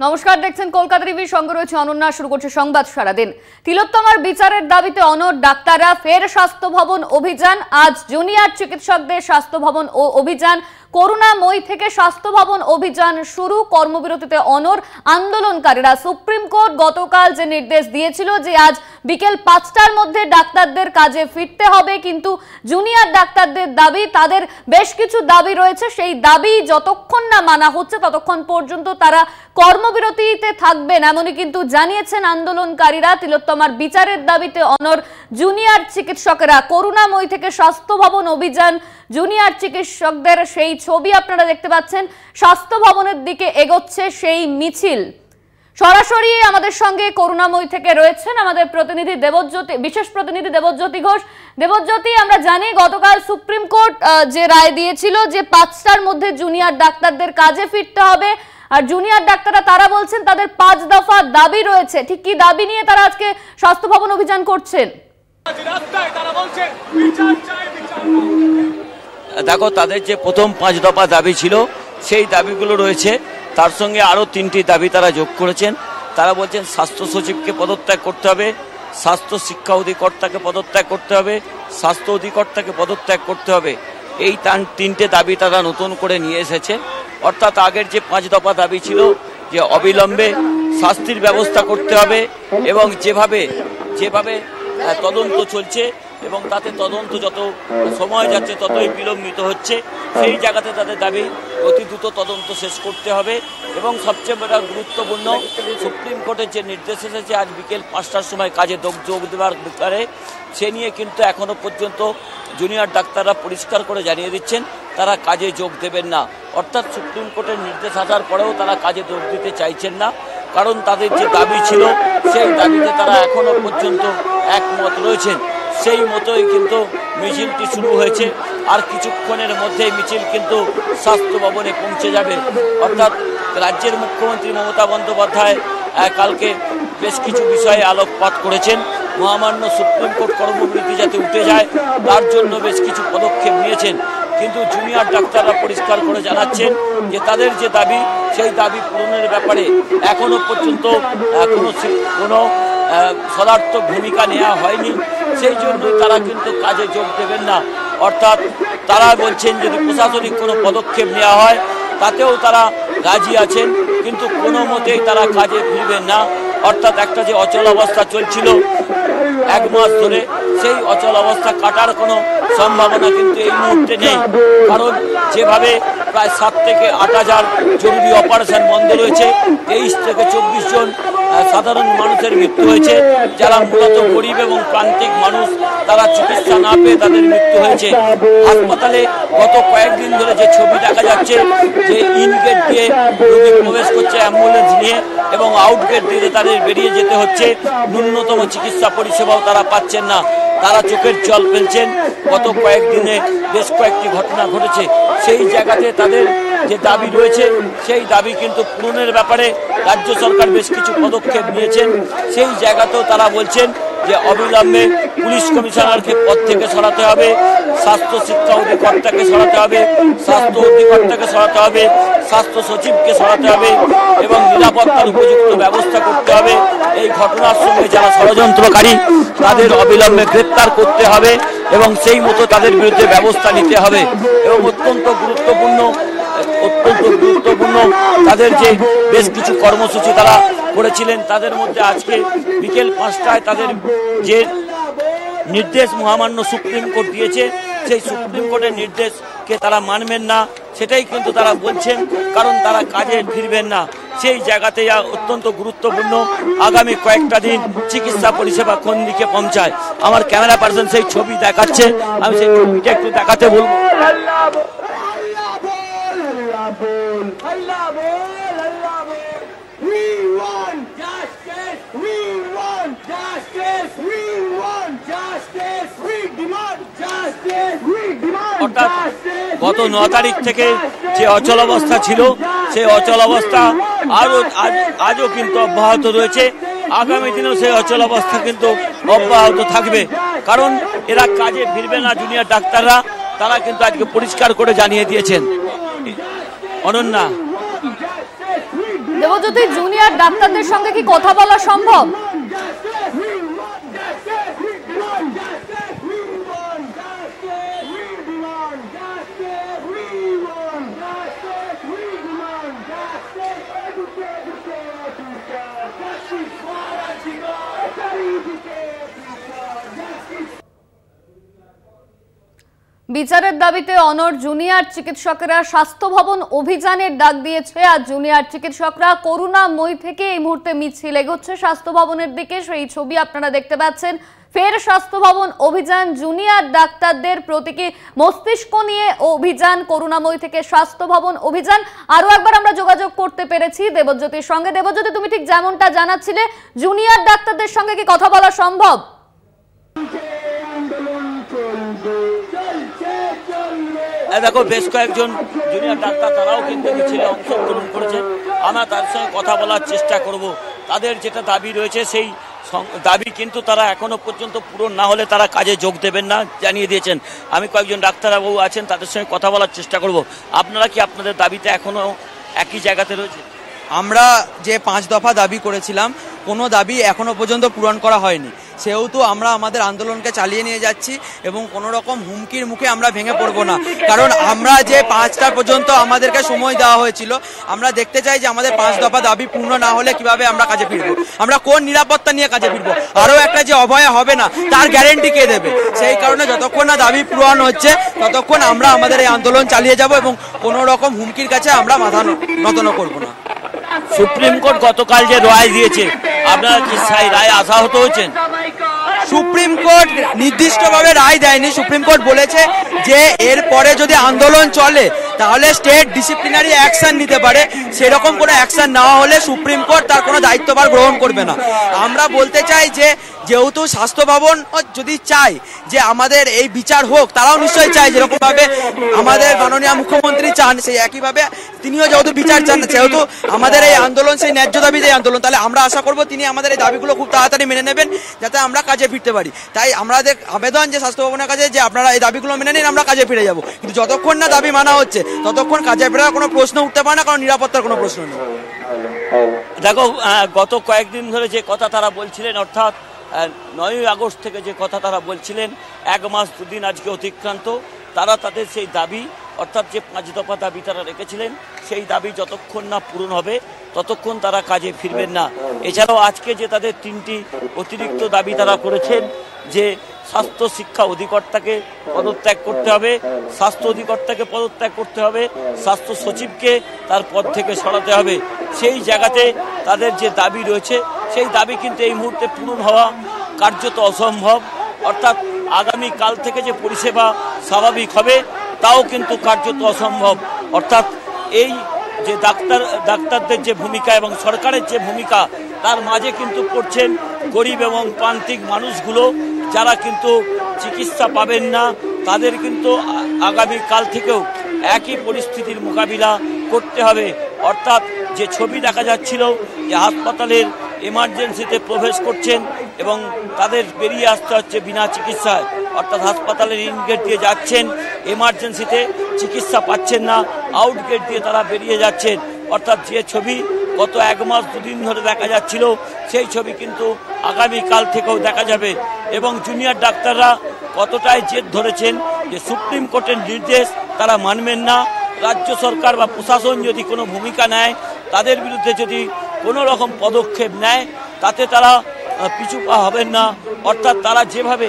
নমস্কার, দেখছেন কলকাতা টিভি, সঙ্গে রয়েছে অনন্যা। শুরু করছে সংবাদ সারাদিন। তিলোত্তমার বিচারের দাবিতে অনড় ডাক্তাররা, ফের স্বাস্থ্য ভবন অভিযান। আজ জুনিয়র চিকিৎসকদের স্বাস্থ্য ভবন ও অভিযান। করুণাময়ী থেকে স্বাস্থ্য ভবন অভিযান শুরু। কর্মবিরতিতে অনড় আন্দোলনকারীরা। সুপ্রিম কোর্ট গতকাল যে নির্দেশ দিয়েছিল যে আজ বিকেল 5টার মধ্যে ডাক্তারদের কাজে ফিরতে হবে, কিন্তু জুনিয়র ডাক্তারদের দাবি, তাদের বেশ কিছু দাবি রয়েছে, সেই দাবি যতক্ষণ না মানা হচ্ছে ততক্ষণ পর্যন্ত তারা কর্মবিরতিতে থাকবেন, এমনই কিন্তু জানিয়েছেন আন্দোলনকারীরা। তিলোত্তমার বিচারের দাবিতে অনড় জুনিয়র চিকিৎসকেরা। করুণাময়ী থেকে স্বাস্থ্য ভবন অভিযান, জুনিয়র চিকিৎসকদের সেই ছবি আপনারা দেখতে পাচ্ছেন। স্বাস্থ্য ভবনের দিকে এগোচ্ছে সেই মিছিল। সরাসরি আমাদের সঙ্গে করুণাময়ী থেকে রয়েছেন আমাদের প্রতিনিধি দেবজ্যোতি, বিশেষ প্রতিনিধি দেবজ্যোতি ঘোষ। দেবজ্যোতি, আমরা জানি গতকাল সুপ্রিম কোর্ট যে রায় দিয়েছিল যে 5টার মধ্যে জুনিয়র ডাক্তারদের কাজে ফিরতে হবে, আর জুনিয়র ডাক্তাররা তারা বলছেন তাদের 5 দফা দাবি রয়েছে। ঠিক কি দাবি নিয়ে তারা আজকে স্বাস্থ্য ভবন অভিযান করছেন? দেখো, তাদের যে প্রথম 5 দফা দাবি ছিল সেই দাবিগুলো রয়েছে, তার সঙ্গে আরও 3টি দাবি তারা যোগ করেছেন। তারা বলছেন স্বাস্থ্য সচিবকে পদত্যাগ করতে হবে, স্বাস্থ্য শিক্ষা অধিকর্তাকে পদত্যাগ করতে হবে, স্বাস্থ্য অধিকর্তাকে পদত্যাগ করতে হবে। এই 3টে দাবি তারা নতুন করে নিয়ে এসেছে। অর্থাৎ আগের যে 5 দফা দাবি ছিল যে অবিলম্বে শাস্তির ব্যবস্থা করতে হবে, এবং যেভাবে তদন্ত চলছে এবং তাতে তদন্ত যত সময় যাচ্ছে ততই বিলম্বিত হচ্ছে, সেই জায়গাতে তাদের দাবি অতি দ্রুত তদন্ত শেষ করতে হবে। এবং সবচেয়ে বড় গুরুত্বপূর্ণ, সুপ্রিম কোর্টের যে নির্দেশ এসেছে আজ বিকেল 5টার সময় কাজে যোগ দেওয়ার ব্যাপারে, সে নিয়ে কিন্তু এখনও পর্যন্ত জুনিয়র ডাক্তাররা পরিষ্কার করে জানিয়ে দিচ্ছেন তারা কাজে যোগ দেবেন না। অর্থাৎ সুপ্রিম কোর্টের নির্দেশ আসার পরেও তারা কাজে যোগ দিতে চাইছেন না, কারণ তাদের যে দাবি ছিল সেই দাবিতে তারা এখনও পর্যন্ত একমত রয়েছেন। সেই মতোই কিন্তু মিছিলটি শুরু হয়েছে, আর কিছুক্ষণের মধ্যেই মিছিল কিন্তু স্বাস্থ্য ভবনে পৌঁছে যাবে। অর্থাৎ রাজ্যের মুখ্যমন্ত্রী মমতা বন্দ্যোপাধ্যায় কালকে বেশ কিছু বিষয়ে আলোকপাত করেছেন। মহামান্য সুপ্রিম কোর্ট কর্মবিরতি যাতে উঠে যায় তার জন্য বেশ কিছু পদক্ষেপ নিয়েছেন, কিন্তু জুনিয়র ডাক্তাররা পরিষ্কার করে জানাচ্ছেন যে তাদের যে দাবি সেই দাবি পূরণের ব্যাপারে এখনো পর্যন্ত কোনো সদার্থক ভূমিকা নেওয়া হয়নি। সেই জন্যই তারা কিন্তু কাজে যোগ দেবেন না। অর্থাৎ তারা বলছেন যদি প্রশাসনিক কোনো পদক্ষেপ নেওয়া হয় তাতেও তারা রাজি আছেন, কিন্তু কোনো মতেই তারা কাজে ফিরবেন না। অর্থাৎ একটা যে অচল অবস্থা চলছিল 1 মাস ধরে, সেই অচল অবস্থা কাটার কোনো সম্ভাবনা কিন্তু এই মুহূর্তে নেই। কারণ যেভাবে প্রায় 7 থেকে 8,000 জরুরি অপারেশন বন্ধ রয়েছে, 23 থেকে 24 জন সাধারণ মানুষের মৃত্যু হয়েছে, যারা মূলত গরিব এবং প্রান্তিক মানুষ, তারা চিকিৎসা না পেয়ে তাদের মৃত্যু হয়েছে। হাসপাতালে গত কয়েকদিন ধরে যে ছবি দেখা যাচ্ছে যে ইনগেট দিয়ে রোগী প্রবেশ করছে অ্যাম্বুলেন্স নিয়ে, এবং আউটগেট দিয়ে তাদের বেরিয়ে যেতে হচ্ছে। ন্যূনতম চিকিৎসা পরিষেবাও তারা পাচ্ছেন না, তারা চোখের জল ফেলছেন। গত কয়েকদিনে বেশ কয়েকটি ঘটনা ঘটেছে। সেই জায়গাতে তাদের যে দাবি রয়েছে সেই দাবি কিন্তু পূরণের ব্যাপারে রাজ্য সরকার বেশ কিছু পদক্ষেপ নিয়েছেন। সেই জায়গাতেও তারা বলছেন যে অবিলম্বে পুলিশ কমিশনারকে পদ থেকে সরাতে হবে, স্বাস্থ্য শিক্ষা অধিকর্তাকে সরাতে হবে, স্বাস্থ্য অধিকর্তাকে সরাতে হবে, স্বাস্থ্য সচিবকে সরাতে হবে, এবং নিরাপত্তার উপযুক্ত ব্যবস্থা করতে হবে। এই ঘটনার সঙ্গে যারা ষড়যন্ত্রকারী তাদের অবিলম্বে গ্রেপ্তার করতে হবে, এবং সেই মতো তাদের বিরুদ্ধে ব্যবস্থা নিতে হবে। এবং অত্যন্ত গুরুত্বপূর্ণ তাদের যে বেশ কিছু কর্মসূচি তারা করেছিলেন, তাদের মধ্যে আজকে বিকেল 5টায় তাদের যে নির্দেশ মহামান্য সুপ্রিম কোর্ট দিয়েছে, সেই সুপ্রিম কোর্টের নির্দেশকে তারা মানবেন না, সেটাই কিন্তু তারা বলছেন, কারণ তারা কাজে ফিরবেন না। সেই জায়গাতে অত্যন্ত গুরুত্বপূর্ণ আগামী কয়েকটা দিন চিকিৎসা পরিষেবা কোন দিকে পৌঁছায়। আমার ক্যামেরা পার্সন সেই ছবি দেখাচ্ছে, আমি সেই ছবিটা একটু দেখাতে বলবো। অর্থাৎ গত 9 তারিখ থেকে যে অচল অবস্থা ছিল সেই অচল অবস্থা আজও কিন্তু অব্যাহত রয়েছে। আগামী দিনেও সেই অচল অবস্থা কিন্তু অব্যাহত থাকবে, কারণ এরা কাজে ফিরবে না। জুনিয়র ডাক্তাররা তারা কিন্তু আজকে পরিষ্কার করে জানিয়ে দিয়েছেন। অনন্যা। দেবজ্যোতি, জুনিয়র ডাক্তারদের সঙ্গে কি কথা বলা সম্ভব? বিচারের দাবিতে অনড় জুনিয়র চিকিৎসকরা স্বাস্থ্য ভবন অভিযানের ডাক দিয়েছে। আর জুনিয়র চিকিৎসকরা করুণাময়ী থেকে এই মুহূর্তে মিছিল এগোচ্ছে স্বাস্থ্য ভবনের দিকে। সেই ছবি আপনারা দেখতে পাচ্ছেন। ফের স্বাস্থ্য ভবন অভিযান, জুনিয়র ডাক্তারদের প্রতীকী মস্তিষ্ক নিয়ে অভিযান, করুণাময়ী থেকে স্বাস্থ্য ভবন অভিযান। আরো একবার আমরা যোগাযোগ করতে পেরেছি দেবজ্যোতির সঙ্গে। দেবজ্যোতি, তুমি ঠিক যেমনটা জানাচ্ছিলে, জুনিয়র ডাক্তারদের সঙ্গে কি কথা বলা সম্ভব? দেখো, বেশ কয়েকজন জুনিয়র ডাক্তার তারাও কিন্তু মিছিলে অংশগ্রহণ করেছেন। আমরা তাদের সঙ্গে কথা বলার চেষ্টা করব। তাদের যেটা দাবি রয়েছে সেই দাবি কিন্তু তারা এখনো পর্যন্ত পূরণ না হলে তারা কাজে যোগ দেবেন না জানিয়ে দিয়েছেন। আমি কয়েকজন ডাক্তারবাবু আছেন, তাদের সঙ্গে কথা বলার চেষ্টা করব। আপনারা কি আপনাদের দাবিতে এখনো একই জায়গাতে রয়েছে? আমরা যে 5 দফা দাবি করেছিলাম, কোনো দাবি এখনো পর্যন্ত পূরণ করা হয়নি। সেহেতু আমরা আমাদের আন্দোলনকে চালিয়ে নিয়ে যাচ্ছি এবং কোনো রকম হুমকির মুখে আমরা ভেঙে পড়বো না। কারণ আমরা যে 5টা পর্যন্ত আমাদেরকে সময় দেওয়া হয়েছিল, আমরা দেখতে চাই যে আমাদের 5 দফা দাবি পূর্ণ না হলে কিভাবে আমরা কাজে ফিরবো, আমরা কোন নিরাপত্তা নিয়ে কাজে ফিরবো, আরও একটা যে অভয় হবে না তার গ্যারেন্টি কে দেবে। সেই কারণে যতক্ষণ না দাবি পূরণ হচ্ছে ততক্ষণ আমরা আমাদের এই আন্দোলন চালিয়ে যাব এবং কোনো রকম হুমকির কাছে আমরা মাথা নত করবো না। সুপ্রিম কোর্ট গতকাল যে রায় দিয়েছে, আপনারা কি সেই রায় আশাহত হয়েছেন? সুপ্রিম কোর্ট নির্দিষ্টভাবে রায় দেয়নি। সুপ্রিম কোর্ট বলেছে যে এরপরে যদি আন্দোলন চলে তাহলে স্টেট ডিসিপ্লিনারি অ্যাকশন নিতে পারে। সেরকম কোনো অ্যাকশন নেওয়া হলে সুপ্রিম কোর্ট তার কোনো দায়িত্বভার গ্রহণ করবে না। আমরা বলতে চাই যে যেহেতু স্বাস্থ্য ভবন যদি চায় যে আমাদের এই বিচার হোক, তারাও নিশ্চয়ই চায় যেরকমভাবে আমাদের মাননীয় মুখ্যমন্ত্রী চান, সেই একইভাবে তিনিও যেহেতু বিচার চান, সেহেতু আমাদের এই আন্দোলন সেই ন্যায্য দাবি যে আন্দোলন, তাহলে আমরা আশা করব তিনি আমাদের এই দাবিগুলো খুব তাড়াতাড়ি মেনে নেবেন যাতে আমরা কাজে ফিরতে পারি। তাই আমাদের আবেদন যে স্বাস্থ্য ভবনের কাছে যে আপনারা এই দাবিগুলো মেনে নিন, আমরা কাজে ফিরে যাব। কিন্তু যতক্ষণ না দাবি মানা হচ্ছে ততক্ষণ কাজে ফেরার কোনো প্রশ্ন উঠতে পারে না, কারণ নিরাপত্তার কোনো প্রশ্ন নেই। দেখো, গত কয়েকদিন ধরে যে কথা তারা বলছিলেন, অর্থাৎ 9ই আগস্ট থেকে যে কথা তারা বলছিলেন, 1 মাস 2 দিন আজকে অতিক্রান্ত। তারা তাদের সেই দাবি, অর্থাৎ যে 5 দফা দাবি তারা রেখেছিলেন, সেই দাবি যতক্ষণ না পূরণ হবে ততক্ষণ তারা কাজে ফিরবেন না। এছাড়াও আজকে যে তাদের 3টি অতিরিক্ত দাবি তারা করেছেন, যে স্বাস্থ্য শিক্ষা অধিকর্তাকে পদত্যাগ করতে হবে, স্বাস্থ্য অধিকর্তাকে পদত্যাগ করতে হবে, স্বাস্থ্য সচিবকে তার পদ থেকে সরাতে হবে। সেই জায়গাতে তাদের যে দাবি রয়েছে, সেই দাবি কিন্তু এই মুহূর্তে পূরণ হওয়া কার্যত অসম্ভব। অর্থাৎ আগামী কাল থেকে যে পরিষেবা স্বাভাবিক হবে তাও কিন্তু কার্যত অসম্ভব। অর্থাৎ এই যে ডাক্তারদের যে ভূমিকা এবং সরকারের যে ভূমিকা, তার মাঝে কিন্তু পড়ছেন গরিব এবং প্রান্তিক মানুষগুলো, যারা কিন্তু চিকিৎসা পাবেন না। তাদের কিন্তু আগামী কাল থেকেও একই পরিস্থিতির মোকাবিলা করতে হবে। অর্থাৎ যে ছবি দেখা যাচ্ছিল যে হাসপাতালের এমার্জেন্সিতে প্রবেশ করছেন এবং তাদের বেরিয়ে আসতে হচ্ছে বিনা চিকিৎসায়, অর্থাৎ হাসপাতালের ইন গেট দিয়ে যাচ্ছেন, এমার্জেন্সিতে চিকিৎসা পাচ্ছেন না, আউট গেট দিয়ে তারা বেরিয়ে যাচ্ছেন। অর্থাৎ যে ছবি গত 1 মাস 2 দিন ধরে দেখা যাচ্ছিল, সেই ছবি কিন্তু আগামীকাল থেকেও দেখা যাবে। এবং জুনিয়র ডাক্তাররা কতটাই জেদ ধরেছেন যে সুপ্রিম কোর্টের নির্দেশ তারা মানবেন না। রাজ্য সরকার বা প্রশাসন যদি কোনো ভূমিকা নেয়, তাদের বিরুদ্ধে যদি কোনো রকম পদক্ষেপ নেয়, তাতে তারা পিছু পা হবেন না। অর্থাৎ তারা যেভাবে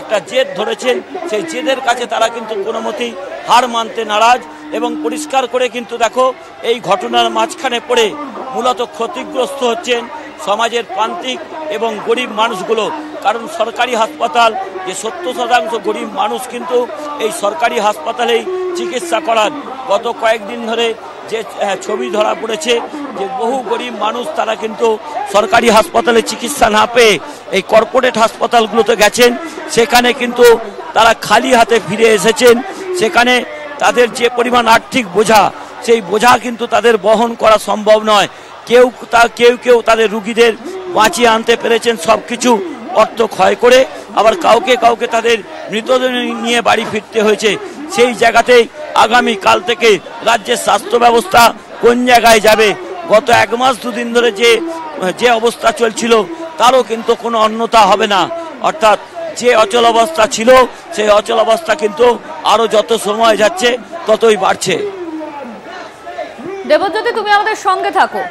একটা জেদ ধরেছেন, সেই জেদের কাছে তারা কিন্তু কোনো মতেই হার মানতে নারাজ। এবং পরিষ্কার করে কিন্তু দেখো, এই ঘটনার মাঝখানে পড়ে মূলত ক্ষতিগ্রস্ত হচ্ছেন সমাজের প্রান্তিক এবং গরিব মানুষগুলো। কারণ সরকারি হাসপাতাল, যে 70% গরিব মানুষ কিন্তু এই সরকারি হাসপাতালেই চিকিৎসা করান। গত কয়েকদিন ধরে যে ছবি ধরা পড়েছে যে বহু গরিব মানুষ তারা কিন্তু সরকারি হাসপাতালে চিকিৎসা না পেয়ে এই কর্পোরেট হাসপাতালগুলোতে গেছেন, সেখানে কিন্তু তারা খালি হাতে ফিরে এসেছেন। সেখানে তাদের যে পরিমাণ আর্থিক বোঝা, সেই বোঝা কিন্তু তাদের বহন করা সম্ভব নয়। কেউ কেউ তাদের রুগীদের বাঁচিয়ে আনতে পেরেছেন সব কিছু অর্থ ক্ষয় করে, আবার কাউকে তাদের মৃতদেহ নিয়ে বাড়ি ফিরতে হয়েছে। সেই জায়গাতেই আগামী কাল থেকে রাজ্যের স্বাস্থ্য ব্যবস্থা কোন জায়গায় যাবে, গত 1 মাস 2 দিন ধরে যে অবস্থা চলছিল তারও কিন্তু কোনো অন্যতা হবে না। অর্থাৎ যে অচল অবস্থা ছিল সেই অচল অবস্থা কিন্তু আরো যত সময় যাচ্ছে ততই বাড়ছে। দেবজ্যোতি, তুমি আমাদের সঙ্গে থাকো।